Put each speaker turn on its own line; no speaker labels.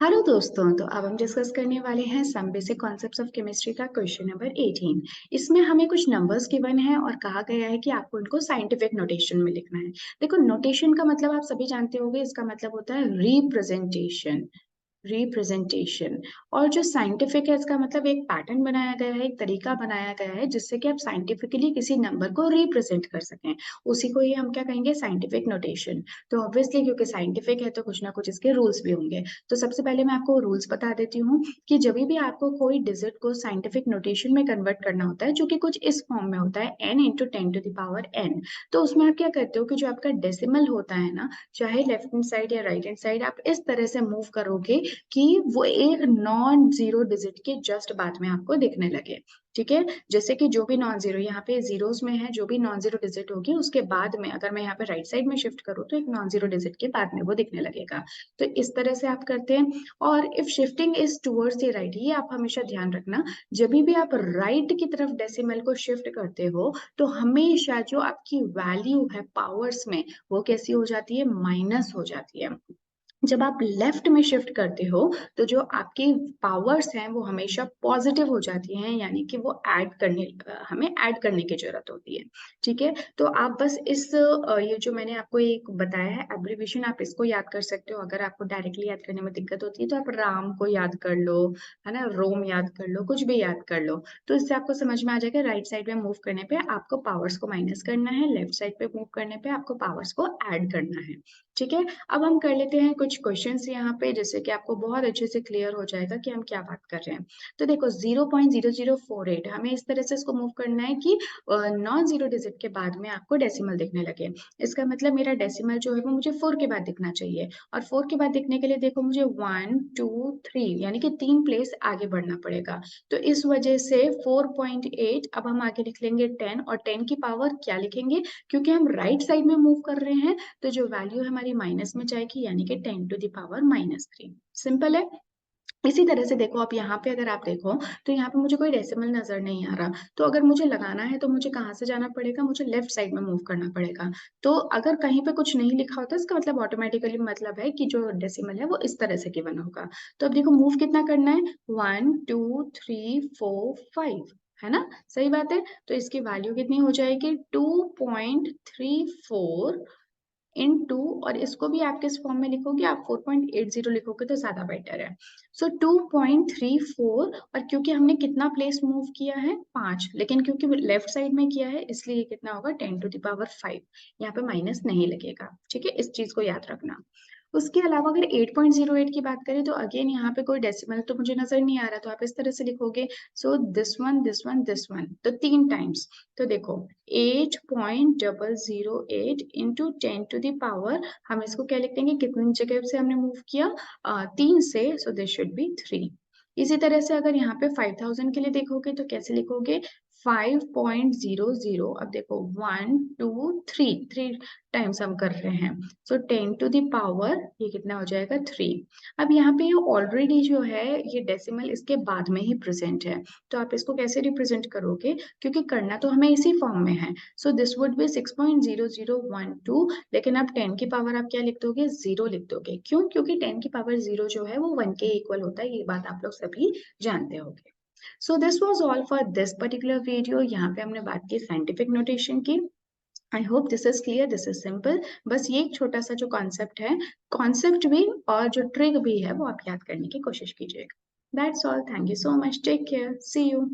Hello दोस्तों, तो अब हम डिस्कस करने वाले हैं some basic concepts of chemistry का क्वेश्चन नंबर 18। इसमें हमें कुछ नंबर्स गिवन है और कहा गया है कि आपको इनको साइंटिफिक नोटेशन में लिखना है। देखो, नोटेशन का मतलब आप सभी जानते होंगे, इसका मतलब होता है रिप्रेजेंटेशन। रिप्रेजेंटेशन। और जो साइंटिफिक है, इसका मतलब एक पैटर्न बनाया गया है, एक तरीका बनाया गया है जिससे कि आप साइंटिफिकली किसी नंबर को रिप्रेजेंट कर सकें। उसी को ही हम क्या कहेंगे, साइंटिफिक नोटेशन। तो ऑब्वियसली क्योंकि साइंटिफिक है तो कुछ ना कुछ इसके रूल्स भी होंगे। तो सबसे पहले मैं आपको रूल्स बता देती हूँ कि जब भी आपको कोई डिजिट को साइंटिफिक नोटेशन में कन्वर्ट करना होता है, जो कि कुछ इस फॉर्म में होता है n × 10⁻n। तो उसमें आप क्या करते हो कि जो आपका डेसिमल होता है ना, चाहे लेफ्ट हैंड साइड या राइट हैंड साइड, आप इस तरह से मूव करोगे कि वो एक नॉन जीरो डिजिट के जस्ट बाद में आपको दिखने लगे। ठीक है, जैसे कि जो भी नॉन जीरो यहाँ पे जीरोस में है, जो भी नॉन जीरो डिजिट होगी उसके बाद में अगर मैं यहाँ पे राइट साइड में शिफ्ट करूँ तो एक नॉन जीरो डिजिट के बाद में वो दिखने लगेगा। तो इस तरह से आप करते हैं। और if shifting is towards the right, ये आप हमेशा ध्यान रखना, जब भी आप राइट की तरफ डेसिमल को शिफ्ट करते हो तो हमेशा जो आपकी वैल्यू है पावर्स में, वो कैसी हो जाती है, माइनस हो जाती है। जब आप लेफ्ट में शिफ्ट करते हो तो जो आपकी पावर्स हैं वो हमेशा पॉजिटिव हो जाती हैं, यानी कि वो हमें ऐड करने की जरूरत होती है। ठीक है, तो आप बस ये जो मैंने आपको एक बताया है एब्रिविएशन, आप इसको याद कर सकते हो। अगर आपको डायरेक्टली याद करने में दिक्कत होती है तो आप राम को याद कर लो, है ना, रोम याद कर लो, कुछ भी याद कर लो। तो इससे आपको समझ में आ जाएगा, राइट साइड में मूव करने पे आपको पावर्स को माइनस करना है, लेफ्ट साइड पे मूव करने पे आपको पावर्स को ऐड करना है। ठीक है, अब हम कर लेते हैं कुछ क्वेश्चंस यहाँ पे, जिससे कि आपको बहुत अच्छे से क्लियर हो जाएगा कि हम क्या बात कर रहे हैं। तो देखो, 0.0048 हमें इस तरह से इसको मूव करना है कि नॉन जीरो डिजिट के बाद में आपको डेसिमल दिखने लगे। इसका मतलब मेरा डेसिमल जो है वो मुझे 4 के बाद दिखना चाहिए। और 4 के बाद दिखने के लिए देखो, मुझे 1 2 3 यानी कि 3 प्लेस आगे बढ़ना पड़ेगा। तो इस वजह से 4.8, अब हम आगे लिख लेंगे 10, और 10 की पावर क्या लिखेंगे, क्योंकि हम राइट साइड में मूव कर रहे हैं तो जो वैल्यू हमारी माइनस में जाएगी, यानी कि 10⁻³ सिंपल है। इसी तरह से देखो, आप यहाँ पे अगर आप देखो तो यहाँ पे मुझे कोई डेसिमल नजर नहीं आ रहा। तो अगर मुझे लगाना है तो मुझे कहाँ से जाना पड़ेगा, मुझे लेफ्ट साइड में मूव करना पड़ेगा। तो अगर कहीं पे कुछ नहीं लिखा होता, इसका मतलब ऑटोमेटिकली मतलब है कि जो डेसिमल है वो इस तरह से गिवन होगा। तो अब देखो, मूव कितना करना है, 1 2 3 4 5, है ना, सही बात है। तो इसकी वैल्यू कितनी हो जाएगी, 2.34 इन 2। और इसको भी आप किस फॉर्म में लिखोगे, आप 4.80 लिखोगे तो ज्यादा बेटर है। सो 2.34, और क्योंकि हमने कितना प्लेस मूव किया है, 5, लेकिन क्योंकि लेफ्ट साइड में किया है इसलिए ये कितना होगा, 10⁻5। यहाँ पे माइनस नहीं लगेगा। ठीक है, इस चीज को याद रखना। उसके अलावा अगर 8.08 की बात करें तो अगेन यहाँ पे कोई डेसिमल तो मुझे नजर नहीं आ रहा, तो आप इस तरह से लिखोगे, so this one this one this one, तो 3 टाइम्स। तो देखो, 8.008 इंटू 10⁻, हम इसको क्या लिख देंगे, कितनी जगह से हमने मूव किया, 3 से, सो दिस शुड बी 3। इसी तरह से अगर यहाँ पे 5000 के लिए देखोगे तो कैसे लिखोगे, 5.00, अब देखो 1 2 3, 3 टाइम्स हम कर रहे हैं। सो 10⁻, ये कितना हो जाएगा, 3। अब यहाँ पे ये ऑलरेडी जो है ये डेसिमल इसके बाद में ही प्रेजेंट है, तो आप इसको कैसे रिप्रेजेंट करोगे, क्योंकि करना तो हमें इसी फॉर्म में है। सो दिस वुड बी 6.0012, लेकिन आप 10 की पावर आप क्या लिख दोगे, 0 लिख दोगे। क्यों, क्योंकि 10 की पावर 0 जो है वो 1 के इक्वल होता है, ये बात आप लोग सभी जानते होंगे। So this was all for this particular video. यहाँ पे हमने बात की साइंटिफिक नोटेशन की। I hope this is clear, this is simple. बस ये एक छोटा सा जो कॉन्सेप्ट है, कॉन्सेप्ट भी और जो ट्रिक भी है वो आप याद करने की कोशिश कीजिएगा। That's all, thank you so much, take care, see you.